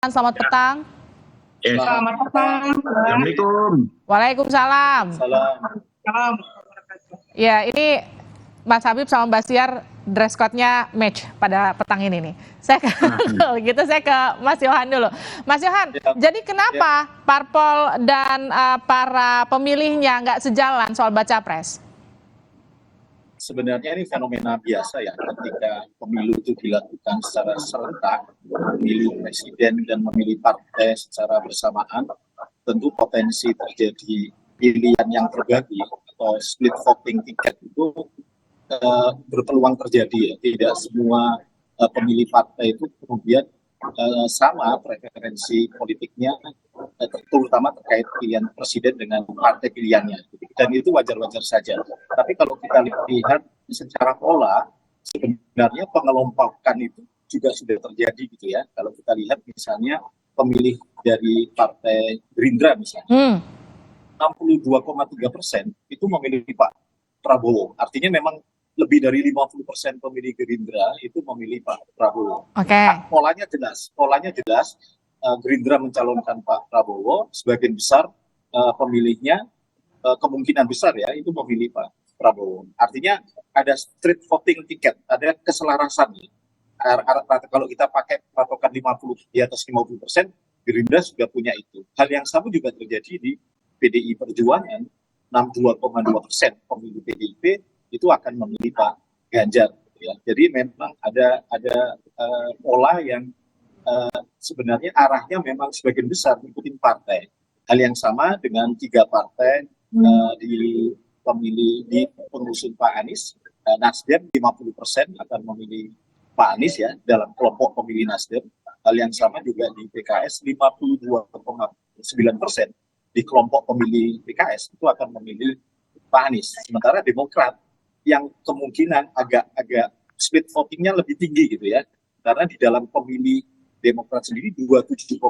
Selamat petang. Selamat petang. Assalamualaikum. Waalaikumsalam. Salam. Ya, ini Mas Habib sama Mbak Siar dress code-nya match pada petang ini nih. Saya ke Mas Yohan dulu. Mas Yohan, jadi kenapa parpol dan para pemilihnya nggak sejalan soal baca pres? Sebenarnya ini fenomena biasa ya, ketika pemilu itu dilakukan secara serentak, memilih presiden dan memilih partai secara bersamaan, tentu potensi terjadi pilihan yang terbagi atau split voting ticket itu berpeluang terjadi ya. Tidak semua pemilih partai itu kemudian sama preferensi politiknya, terutama terkait pilihan presiden dengan partai pilihannya, dan itu wajar-wajar saja. Tapi kalau kita lihat secara pola, sebenarnya pengelompokan itu juga sudah terjadi gitu ya. Kalau kita lihat misalnya pemilih dari partai Gerindra misalnya, 62,3% itu memilih Pak Prabowo. Artinya memang lebih dari 50% pemilih Gerindra itu memilih Pak Prabowo. Polanya jelas. Gerindra mencalonkan Pak Prabowo, sebagian besar pemilihnya kemungkinan besar ya itu memilih Pak Prabowo. Artinya ada street voting ticket, ada keselarasan. Kalau kita pakai patokan 50 di atas 50%, Gerindra sudah punya itu. Hal yang sama juga terjadi di PDI Perjuangan, 62,2% pemilih PDIP itu akan memilih Pak Ganjar. Ya. Jadi memang ada pola yang sebenarnya arahnya memang sebagian besar mengikuti partai. Hal yang sama dengan 3 partai di pengusung Pak Anies. Nasdem 50% akan memilih Pak Anies ya dalam kelompok pemilih Nasdem. Hal yang sama juga di PKS 52,9% di kelompok pemilih PKS itu akan memilih Pak Anies. Sementara Demokrat yang kemungkinan agak split votingnya lebih tinggi gitu ya, karena di dalam pemilih Demokrat sendiri 27,4%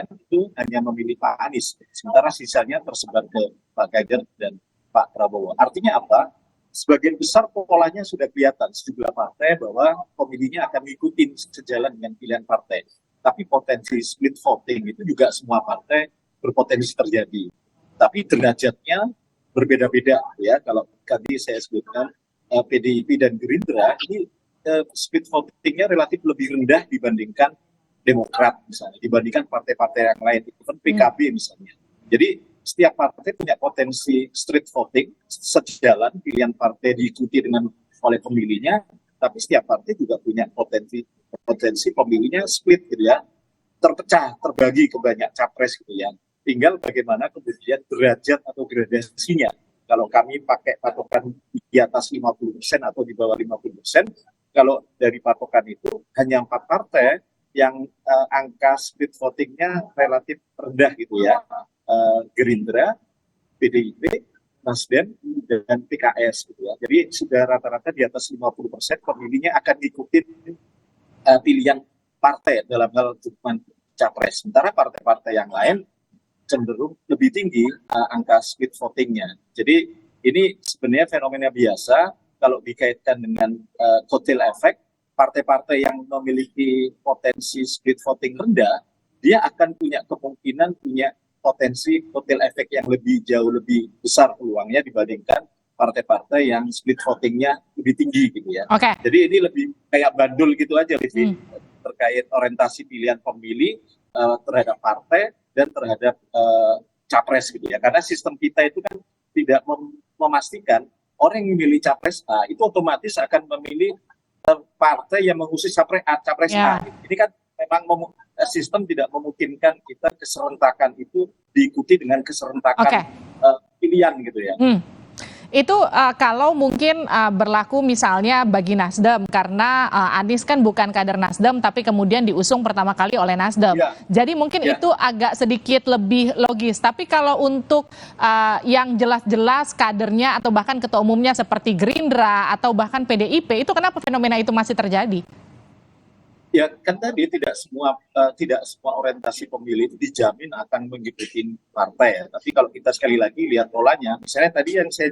itu hanya memilih Pak Anies, sementara sisanya tersebar ke Pak Ganjar dan Pak Prabowo. Artinya apa? Sebagian besar polanya sudah kelihatan sejumlah partai bahwa pemilihnya akan mengikuti sejalan dengan pilihan partai. Tapi potensi split voting itu juga semua partai berpotensi terjadi. Tapi derajatnya berbeda-beda ya. Kalau tadi saya sebutkan PDIP dan Gerindra ini split votingnya relatif lebih rendah dibandingkan Demokrat misalnya, dibandingkan partai-partai yang lain, even PKB misalnya. Jadi setiap partai punya potensi street voting, sejalan pilihan partai diikuti oleh pemilihnya, tapi setiap partai juga punya potensi pemilihnya split gitu ya, terpecah, terbagi ke banyak capres gitu ya. Tinggal bagaimana kemudian derajat atau gradasinya. Kalau kami pakai patokan di atas 50% atau di bawah 50%, kalau dari patokan itu hanya 4 partai yang angka split votingnya relatif rendah gitu ya. Gerindra, PDIP, Nasdem, dan PKS gitu ya. Jadi sudah rata-rata di atas 50% pemilihnya akan ikutin pilihan partai dalam hal dukungan capres. Sementara partai-partai yang lain cenderung lebih tinggi angka split votingnya. Jadi ini sebenarnya fenomena biasa kalau dikaitkan dengan kotel efek. Partai-partai yang memiliki potensi split voting rendah, dia akan punya kemungkinan punya potensi kotel efek yang jauh lebih besar peluangnya dibandingkan partai-partai yang split votingnya lebih tinggi gitu ya. Jadi ini lebih kayak bandul gitu aja, Livi, terkait orientasi pilihan pemilih terhadap partai dan terhadap capres gitu ya. Karena sistem kita itu kan tidak memastikan orang yang memilih capres A itu otomatis akan memilih partai yang mengusung capres A. Ini kan memang sistem tidak memungkinkan kita keserentakan itu diikuti dengan keserentakan pilihan gitu ya. Itu kalau mungkin berlaku misalnya bagi Nasdem, karena Anies kan bukan kader Nasdem tapi kemudian diusung pertama kali oleh Nasdem. Jadi mungkin itu agak sedikit lebih logis. Tapi kalau untuk yang jelas-jelas kadernya atau bahkan ketua umumnya seperti Gerindra atau bahkan PDIP, itu kenapa fenomena itu masih terjadi? Ya kan tadi tidak semua orientasi pemilih itu dijamin akan mengikuti partai ya. Tapi kalau kita sekali lagi lihat polanya, misalnya tadi yang saya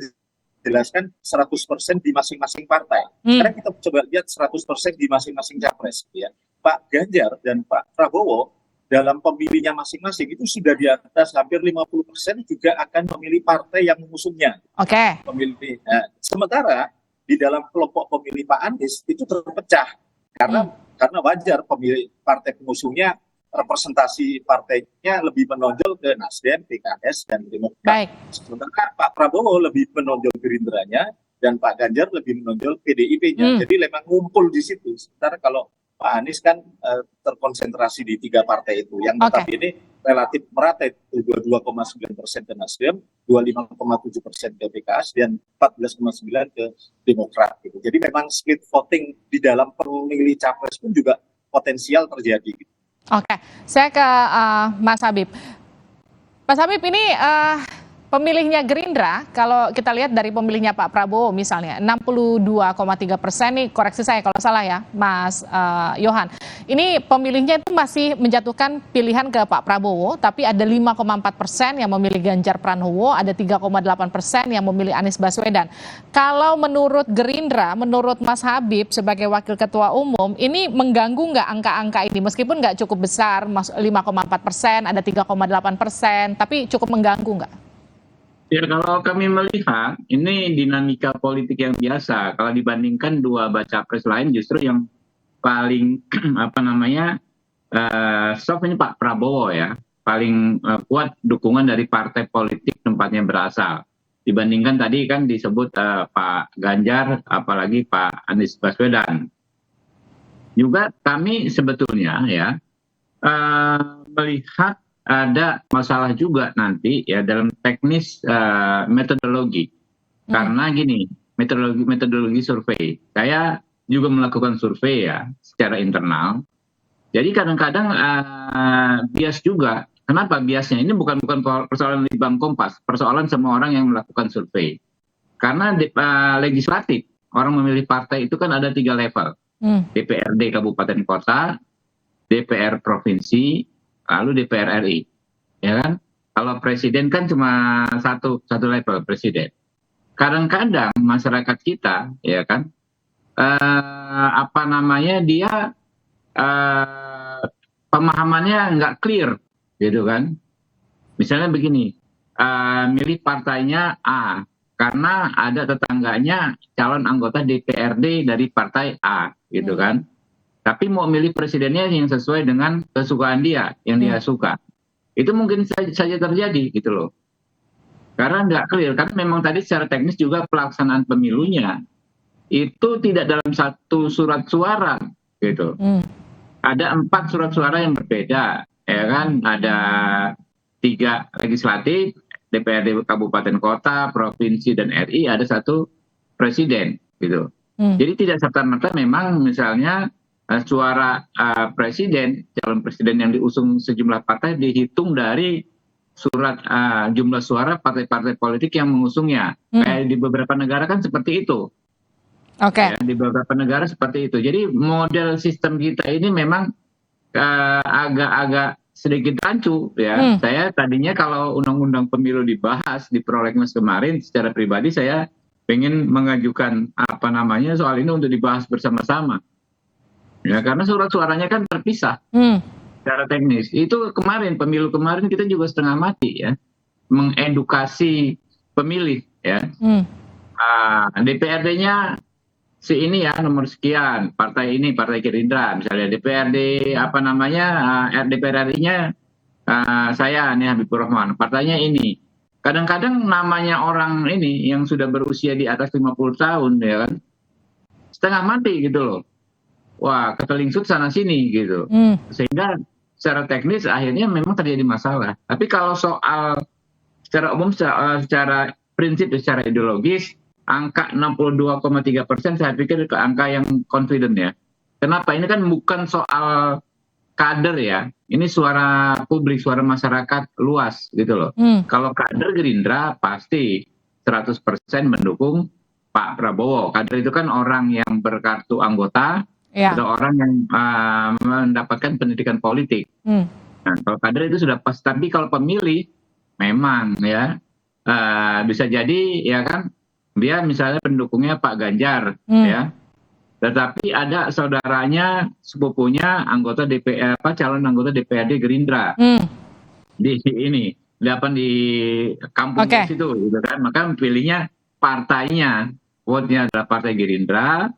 jelaskan 100% di masing-masing partai. Sekarang kita coba lihat 100% di masing-masing capres ya. Pak Ganjar dan Pak Prabowo dalam pemilihnya masing-masing itu sudah di atas hampir 50% juga akan memilih partai yang mengusungnya. Oke. Pemilih. Nah, sementara di dalam kelompok pemilih Pak Anies itu terpecah karena wajar pemilih partai pengusungnya representasi partainya lebih menonjol ke Nasdem, PKS, dan Demokrat. Baik. Sementara Pak Prabowo lebih menonjol Gerindranya dan Pak Ganjar lebih menonjol PDIP-nya. Jadi memang ngumpul di situ. Sementara kalau Pak Anies kan terkonsentrasi di 3 partai itu, yang notabene relatif merata, 22,9% ke Nasdem, 25,7% ke PKS, dan 14,9% ke Demokrat. Gitu. Jadi memang split voting di dalam pemilih capres pun juga potensial terjadi. Gitu. Oke, saya ke Mas Habib. Mas Habib, ini pemilihnya Gerindra, kalau kita lihat dari pemilihnya Pak Prabowo misalnya, 62,3% nih, koreksi saya kalau salah ya, Mas Yohan. Ini pemilihnya itu masih menjatuhkan pilihan ke Pak Prabowo, tapi ada 5,4% yang memilih Ganjar Pranowo, ada 3,8% yang memilih Anies Baswedan. Kalau menurut Gerindra, menurut Mas Habib sebagai Wakil Ketua Umum, ini mengganggu nggak angka-angka ini? Meskipun nggak cukup besar, 5,4%, ada 3,8%, tapi cukup mengganggu nggak? Ya, kalau kami melihat ini dinamika politik yang biasa. Kalau dibandingkan 2 baca pres lain, justru yang paling soft ini Pak Prabowo ya, paling kuat dukungan dari partai politik tempatnya berasal. Dibandingkan tadi kan disebut Pak Ganjar, apalagi Pak Anies Baswedan. Juga kami sebetulnya ya melihat ada masalah juga nanti ya dalam teknis metodologi. Karena gini, metodologi survei. Saya juga melakukan survei ya secara internal. Jadi kadang-kadang bias juga. Kenapa biasnya? Ini bukan persoalan Litbang Kompas, persoalan semua orang yang melakukan survei. Karena legislatif, orang memilih partai itu kan ada 3 level. DPRD Kabupaten Kota, DPR Provinsi, lalu DPR RI, ya kan? Kalau presiden kan cuma satu level presiden. Kadang-kadang masyarakat kita, ya kan, dia pemahamannya nggak clear, gitu kan? Misalnya begini, milih partainya A karena ada tetangganya calon anggota DPRD dari partai A, gitu kan? Tapi mau milih presidennya yang sesuai dengan kesukaan dia, yang dia suka. Itu mungkin saja terjadi gitu loh. Karena nggak clear, karena memang tadi secara teknis juga pelaksanaan pemilunya itu tidak dalam satu surat suara gitu. Ada 4 surat suara yang berbeda, ya kan? Ada 3 legislatif, DPRD Kabupaten Kota, Provinsi, dan RI, ada 1 presiden gitu. Jadi tidak serta-merta memang misalnya suara presiden, calon presiden yang diusung sejumlah partai dihitung dari surat jumlah suara partai-partai politik yang mengusungnya. Kayak di beberapa negara kan seperti itu. Ya, di beberapa negara seperti itu. Jadi model sistem kita ini memang agak sedikit rancu ya. Saya tadinya kalau undang-undang pemilu dibahas di Prolegnas kemarin, secara pribadi saya pengen mengajukan soal ini untuk dibahas bersama-sama. Ya, karena surat suaranya kan terpisah secara teknis. Itu pemilu kemarin kita juga setengah mati ya, mengedukasi pemilih ya. DPRD-nya si ini ya nomor sekian, partai ini, partai Gerindra, misalnya DPRD DPR RI-nya saya nih Habibur Rahman, partainya ini. Kadang-kadang namanya orang ini yang sudah berusia di atas 50 tahun ya kan, setengah mati gitu loh. Wah, ketelingsut sana sini gitu. Sehingga secara teknis akhirnya memang terjadi masalah. Tapi kalau soal secara umum, secara prinsip, secara ideologis, angka 62,3% saya pikir ke angka yang confident ya. Kenapa? Ini kan bukan soal kader ya. Ini suara publik, suara masyarakat luas gitu loh. Kalau kader Gerindra pasti 100% mendukung Pak Prabowo. Kader itu kan orang yang berkartu anggota, atau orang yang mendapatkan pendidikan politik. Nah, kalau kader itu sudah pas. Tapi kalau pemilih, memang ya bisa jadi ya kan dia misalnya pendukungnya Pak Ganjar ya, tetapi ada saudaranya, sepupunya anggota DPR, calon anggota DPRD Gerindra di ini, di kampung di situ, gitu kan. Maka pilihnya partainya, vote-nya adalah Partai Gerindra,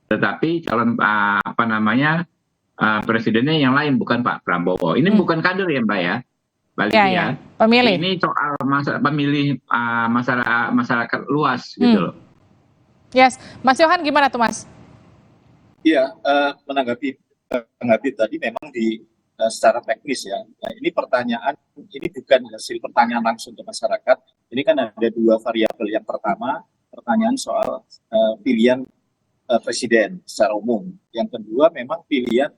tetapi calon presidennya yang lain, bukan Pak Prabowo. Ini bukan kader ya Mbak ya, balik ya. Pemilih. Ini soal pemilih masyarakat luas gitu loh. Yes, Mas Yohan gimana tuh Mas? Iya, menanggapi tadi memang secara teknis ya. Nah, ini pertanyaan, ini bukan hasil pertanyaan langsung ke masyarakat. Ini kan ada dua variabel. Yang pertama, pertanyaan soal pilihan presiden secara umum. Yang kedua, memang pilihan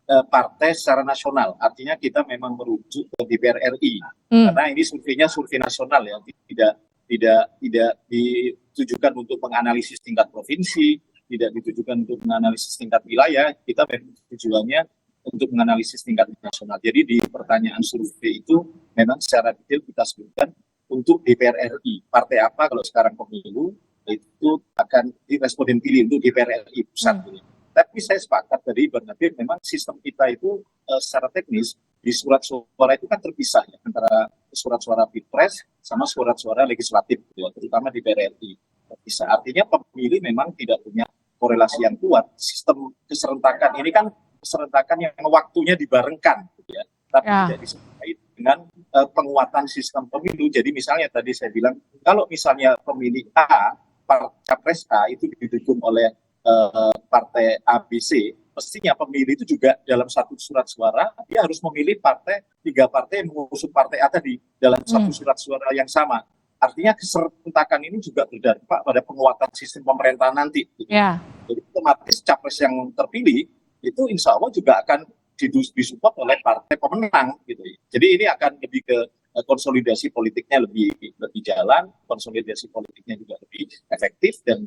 partai secara nasional. Artinya kita memang merujuk ke DPR RI. Karena ini surveinya survei nasional ya, tidak ditujukan untuk menganalisis tingkat provinsi, tidak ditujukan untuk menganalisis tingkat wilayah. Kita memang tujuannya untuk menganalisis tingkat nasional. Jadi di pertanyaan survei itu memang secara detail kita sebutkan untuk DPR RI. Partai apa kalau sekarang pemilu itu akan diresponden pilih untuk DPR RI pusat. Tapi saya sepakat dari Bang Nadir, memang sistem kita itu secara teknis di surat suara itu kan terpisah ya, antara surat suara Pilpres sama surat suara legislatif, gitu ya, terutama di DPR RI. Terpisah. Artinya pemilih memang tidak punya korelasi yang kuat. Sistem keserentakan ini kan keserentakan yang waktunya dibarengkan, gitu ya, tapi tidak disertai dengan penguatan sistem pemilu. Jadi misalnya tadi saya bilang, kalau misalnya pemilih A, capres A itu didukung oleh partai ABC, mestinya pemilih itu juga dalam satu surat suara dia harus memilih tiga partai yang mengusung partai A tadi dalam satu surat suara yang sama. Artinya keserentakan ini juga berdampak pada penguatan sistem pemerintahan nanti. Jadi otomatis capres yang terpilih itu insya Allah juga akan disupport oleh partai pemenang gitu. Jadi ini akan lebih ke konsolidasi politiknya lebih jalan, konsolidasi politiknya juga lebih efektif dan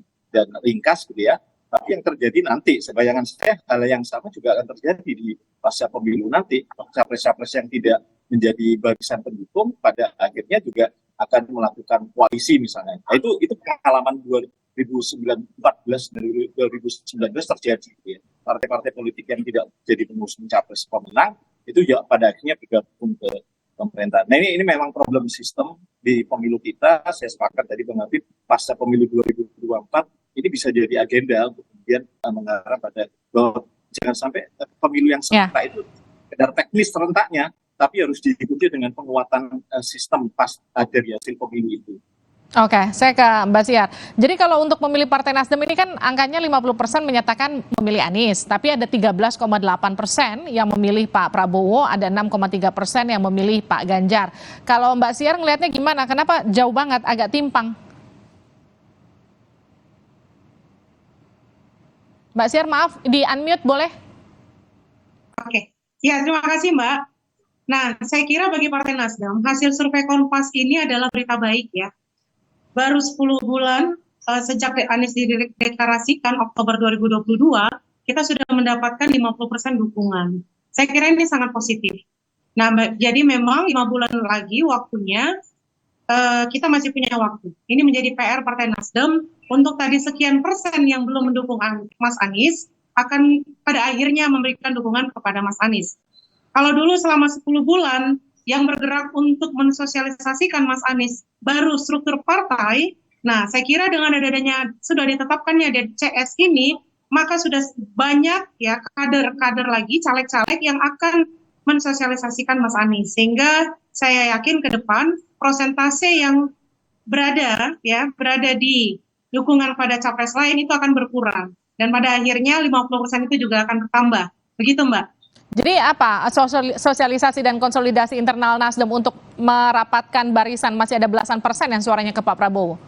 ringkas gitu ya. Tapi yang terjadi nanti, sebayangan saya, hal yang sama juga akan terjadi di pasca pemilu nanti. Capres-capres yang tidak menjadi barisan pendukung pada akhirnya juga akan melakukan koalisi misalnya. Nah, itu pengalaman 2014 dari 2019 terjadi. Ya. Partai-partai politik yang tidak jadi pengusung capres pemenang itu ya pada akhirnya bergabung ke pemerintahan. Nah ini memang problem sistem di pemilu kita. Saya sepakat tadi Bang Habib, pasca pemilu 2024 ini bisa jadi agenda untuk kemudian mengarah pada bahwa jangan sampai pemilu yang serentak itu sekedar teknis serentaknya, tapi harus diikuti dengan penguatan sistem dari hasil pemilu itu. Oke, saya ke Mbak Siar. Jadi kalau untuk memilih Partai Nasdem ini kan angkanya 50% menyatakan memilih Anies, tapi ada 13,8% yang memilih Pak Prabowo, ada 6,3% yang memilih Pak Ganjar. Kalau Mbak Siar ngelihatnya gimana? Kenapa jauh banget, agak timpang? Mbak Siar, maaf, di-unmute boleh? Oke, ya terima kasih Mbak. Nah, saya kira bagi Partai Nasdem, hasil survei Kompas ini adalah berita baik ya. Baru 10 bulan sejak Anies dideklarasikan Oktober 2022, kita sudah mendapatkan 50% dukungan. Saya kira ini sangat positif. Nah, jadi memang 5 bulan lagi waktunya, kita masih punya waktu. Ini menjadi PR Partai Nasdem untuk tadi sekian persen yang belum mendukung Mas Anies, akan pada akhirnya memberikan dukungan kepada Mas Anies. Kalau dulu selama 10 bulan, yang bergerak untuk mensosialisasikan Mas Anies baru struktur partai, nah saya kira dengan adanya sudah ditetapkannya DCS ini, maka sudah banyak ya kader-kader lagi, caleg-caleg yang akan mensosialisasikan Mas Anies. Sehingga saya yakin ke depan prosentase yang berada di dukungan pada capres lain itu akan berkurang. Dan pada akhirnya 50% itu juga akan bertambah. Begitu Mbak. Jadi apa sosialisasi dan konsolidasi internal Nasdem untuk merapatkan barisan, masih ada belasan persen yang suaranya ke Pak Prabowo?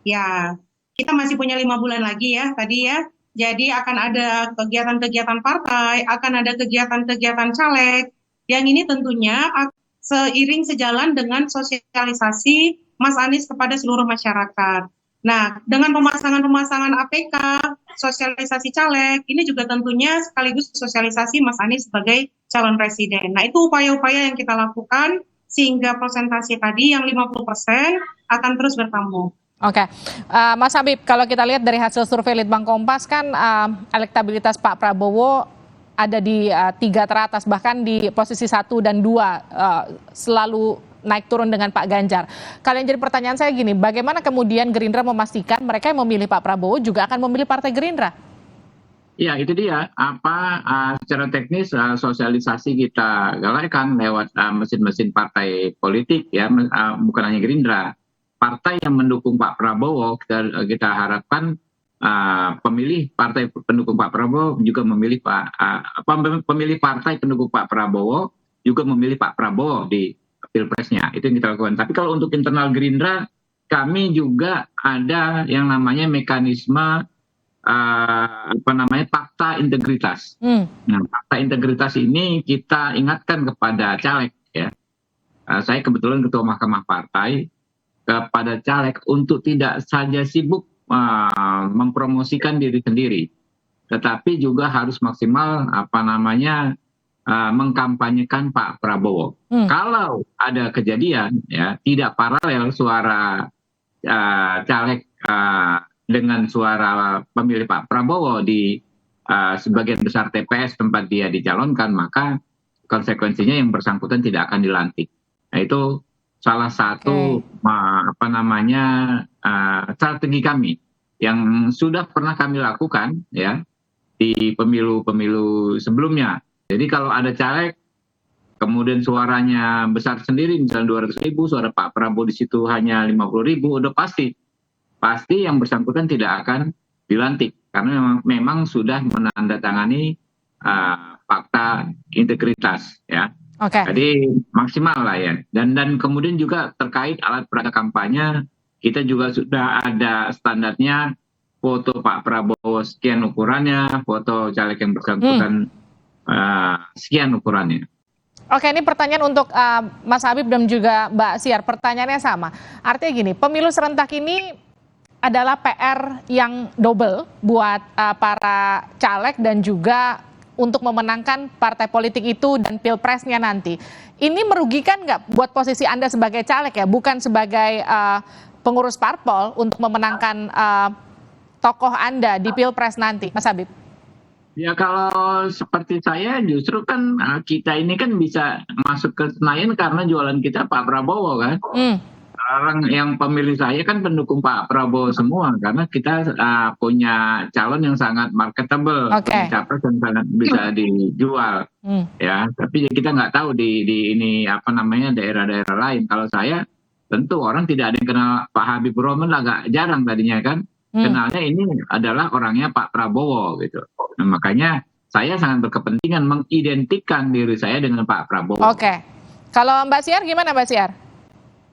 Ya, kita masih punya 5 bulan lagi ya tadi ya. Jadi akan ada kegiatan-kegiatan partai, akan ada kegiatan-kegiatan caleg. Yang ini tentunya seiring sejalan dengan sosialisasi Mas Anies kepada seluruh masyarakat. Nah, dengan pemasangan APK, sosialisasi caleg, ini juga tentunya sekaligus sosialisasi Mas Anies sebagai calon presiden. Nah, itu upaya-upaya yang kita lakukan sehingga persentase tadi yang 50% akan terus bertambah. Oke, Mas Habib, kalau kita lihat dari hasil survei Litbang Kompas kan elektabilitas Pak Prabowo ada di 3 teratas, bahkan di posisi 1 dan 2 selalu naik turun dengan Pak Ganjar. Kalian jadi pertanyaan saya gini, bagaimana kemudian Gerindra memastikan mereka yang memilih Pak Prabowo juga akan memilih Partai Gerindra? Ya, itu dia. Secara teknis sosialisasi kita galakkan lewat mesin-mesin partai politik, ya, bukan hanya Gerindra. Partai yang mendukung Pak Prabowo, kita harapkan pemilih partai pendukung Pak Prabowo juga memilih pemilih partai pendukung Pak Prabowo juga memilih Pak Prabowo di pilpresnya. Itu yang kita lakukan. Tapi kalau untuk internal Gerindra, kami juga ada yang namanya mekanisme fakta integritas. Nah, fakta integritas ini kita ingatkan kepada caleg, ya. Saya kebetulan ketua Mahkamah Partai, kepada caleg untuk tidak saja sibuk mempromosikan diri sendiri, tetapi juga harus maksimal mengkampanyekan Pak Prabowo. Kalau ada kejadian, ya, tidak paralel suara caleg dengan suara pemilih Pak Prabowo di sebagian besar TPS tempat dia dicalonkan, maka konsekuensinya yang bersangkutan tidak akan dilantik. Nah, itu salah satu strategi kami yang sudah pernah kami lakukan, ya, di pemilu-pemilu sebelumnya. Jadi kalau ada caleg kemudian suaranya besar sendiri, misalnya 200.000, suara Pak Prabowo di situ hanya 50.000, udah pasti yang bersangkutan tidak akan dilantik karena memang sudah menandatangani fakta integritas, ya. Jadi maksimal lah, ya. Dan kemudian juga terkait alat peraga kampanye, kita juga sudah ada standarnya, foto Pak Prabowo sekian ukurannya, foto caleg yang bersangkutan sekian ukurannya. Oke, ini pertanyaan untuk Mas Habib dan juga Mbak Siar. Pertanyaannya sama. Artinya gini, pemilu serentak ini adalah PR yang double buat para caleg dan juga untuk memenangkan partai politik itu dan pilpresnya nanti. Ini merugikan nggak buat posisi Anda sebagai caleg, ya, bukan sebagai pengurus parpol untuk memenangkan tokoh Anda di pilpres nanti, Mas Habib? Ya, kalau seperti saya justru kan kita ini kan bisa masuk ke Senayan karena jualan kita Pak Prabowo, kan. Orang yang pemilih saya kan pendukung Pak Prabowo semua karena kita punya calon yang sangat marketable, capres yang sangat bisa dijual, ya. Tapi kita nggak tahu di ini daerah-daerah lain. Kalau saya tentu orang tidak ada yang kenal Pak Habibur Rahman, agak jarang tadinya, kan. Kenalnya ini adalah orangnya Pak Prabowo, gitu. Nah, makanya saya sangat berkepentingan mengidentikan diri saya dengan Pak Prabowo. Oke. Kalau Mbak Siar gimana, Mbak Siar?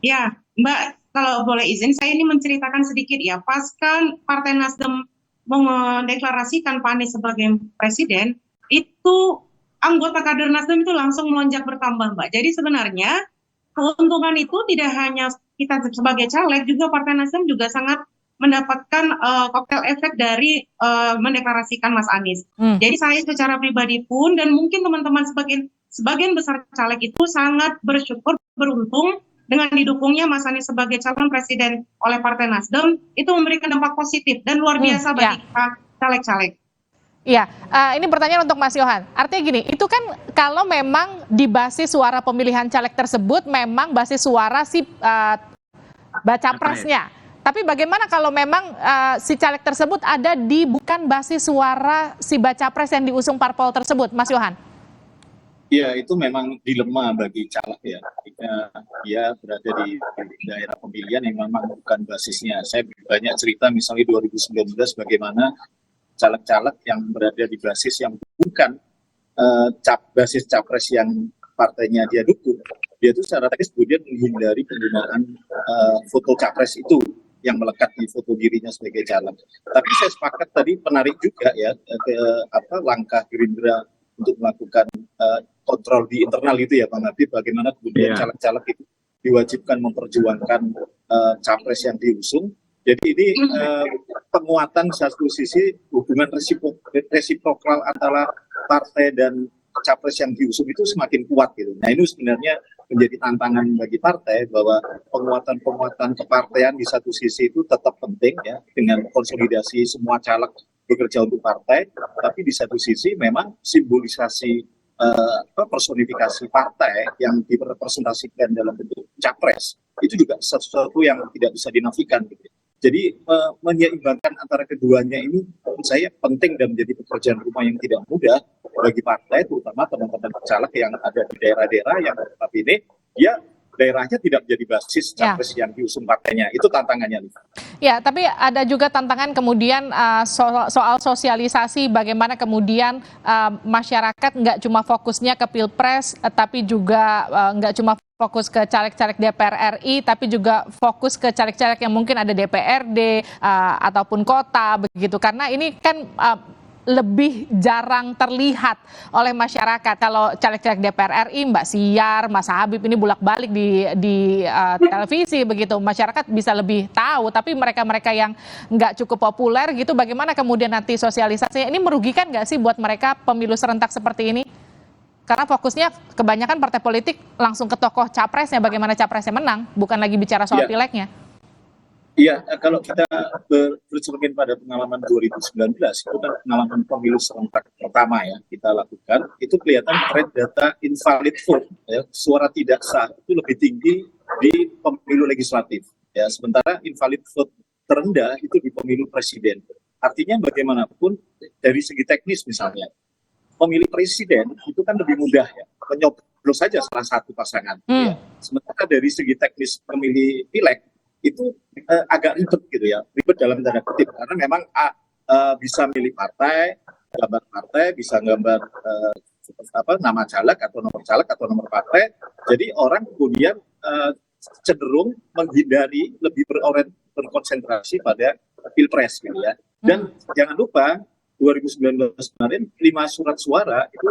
Ya, Mbak, kalau boleh izin saya ini menceritakan sedikit, ya. Pasca Partai Nasdem mendeklarasikan Pak Anies sebagai presiden, itu anggota kader Nasdem itu langsung melonjak bertambah, Mbak. Jadi sebenarnya keuntungan itu tidak hanya kita sebagai caleg, juga Partai Nasdem juga sangat mendapatkan koktel efek dari mendeklarasikan Mas Anies. Jadi saya secara pribadi pun dan mungkin teman-teman sebagian besar caleg itu sangat bersyukur, beruntung dengan didukungnya Mas Anies sebagai calon presiden oleh Partai Nasdem, itu memberikan dampak positif dan luar biasa bagi kita caleg-caleg. Iya, ini pertanyaan untuk Mas Yohan. Artinya gini, itu kan kalau memang di basis suara pemilihan caleg tersebut memang basis suara si baca presnya. Tapi bagaimana kalau memang si caleg tersebut ada di bukan basis suara si baca pres yang diusung parpol tersebut, Mas Yohan? Ya, itu memang dilema bagi caleg, ya. Ketika dia berada di daerah pemilihan yang memang bukan basisnya. Saya banyak cerita misalnya 2019 bagaimana caleg-caleg yang berada di basis yang bukan basis capres yang partainya dia dukung. Dia itu secara teknis kemudian menghindari penggunaan foto capres itu yang melekat di foto dirinya sebagai caleg. Tapi saya sepakat tadi menarik juga, ya, langkah Gerindra untuk melakukan kontrol di internal itu, ya, Bang Habib, bagaimana kemudian caleg-caleg itu diwajibkan memperjuangkan capres yang diusung. Jadi ini penguatan satu sisi hubungan resiprokal antara partai dan capres yang diusung itu semakin kuat, gitu. Nah, ini sebenarnya menjadi tantangan bagi partai bahwa penguatan kepartean di satu sisi itu tetap penting ya, dengan konsolidasi semua caleg bekerja untuk partai, tapi di satu sisi memang simbolisasi personifikasi partai yang direpresentasikan dalam bentuk capres itu juga sesuatu yang tidak bisa dinafikan gitu. Jadi menyeimbangkan antara keduanya ini menurut saya penting dan menjadi pekerjaan rumah yang tidak mudah bagi partai, terutama teman-teman caleg yang ada di daerah-daerah yang notabene dia daerahnya tidak menjadi basis capres yang diusung partainya. Itu tantangannya. Ya, tapi ada juga tantangan kemudian soal sosialisasi, bagaimana kemudian masyarakat nggak cuma fokusnya ke Pilpres, tapi juga nggak cuma fokus ke caleg-caleg DPR RI, tapi juga fokus ke caleg-caleg yang mungkin ada DPRD ataupun kota begitu. Karena ini kan lebih jarang terlihat oleh masyarakat. Kalau caleg-caleg DPR RI, Mbak Siar, Mas Habib ini bolak-balik di televisi begitu, masyarakat bisa lebih tahu. Tapi mereka-mereka yang nggak cukup populer gitu, bagaimana kemudian nanti sosialisasinya? Ini merugikan nggak sih buat mereka pemilu serentak seperti ini? Karena fokusnya kebanyakan partai politik langsung ke tokoh capresnya, bagaimana capresnya menang, bukan lagi bicara soal pileknya. Iya, kalau kita bercermin pada pengalaman 2019, itu kan pengalaman pemilu serentak pertama ya kita lakukan, itu kelihatan tren data invalid vote, ya, suara tidak sah itu lebih tinggi di pemilu legislatif. Ya, sementara invalid vote terendah itu di pemilu presiden. Artinya bagaimanapun dari segi teknis misalnya, pemilih presiden itu kan lebih mudah ya, menyoblos saja salah satu pasangan. Ya. Sementara dari segi teknis pemilih pileg itu agak ribet gitu ya, ribet dalam tanda kutip karena memang bisa milih partai, gambar partai, bisa gambar nama caleg atau nomor partai. Jadi orang kemudian cenderung menghindari, lebih berkonsentrasi pada pilpres gitu ya. Dan jangan lupa 2019 kemarin 5 surat suara itu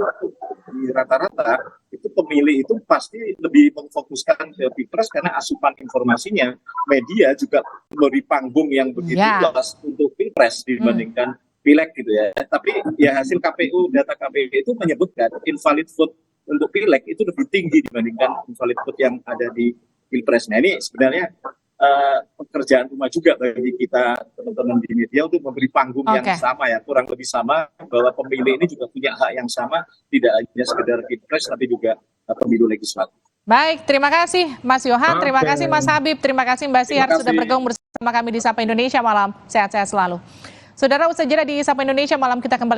di rata-rata itu pemilih itu pasti lebih memfokuskan ke pilpres karena asupan informasinya media juga memberi panggung yang begitu luas untuk pilpres dibandingkan pileg gitu ya. Tapi ya hasil KPU, data KPU itu menyebutkan invalid vote untuk pileg itu lebih tinggi dibandingkan invalid vote yang ada di pilpres. Nah ini sebenarnya pekerjaan rumah juga bagi kita teman-teman di media untuk memberi panggung yang sama ya, kurang lebih sama, bahwa pemilih ini juga punya hak yang sama, tidak hanya sekedar pilpres tapi juga pemilu legislatif. Baik, terima kasih Mas Yohan, terima kasih Mas Habib, terima kasih Mbak Siar sudah bergabung bersama kami di Sapa Indonesia Malam. Sehat-sehat selalu. Saudara, usai jeda di Sapa Indonesia Malam kita kembali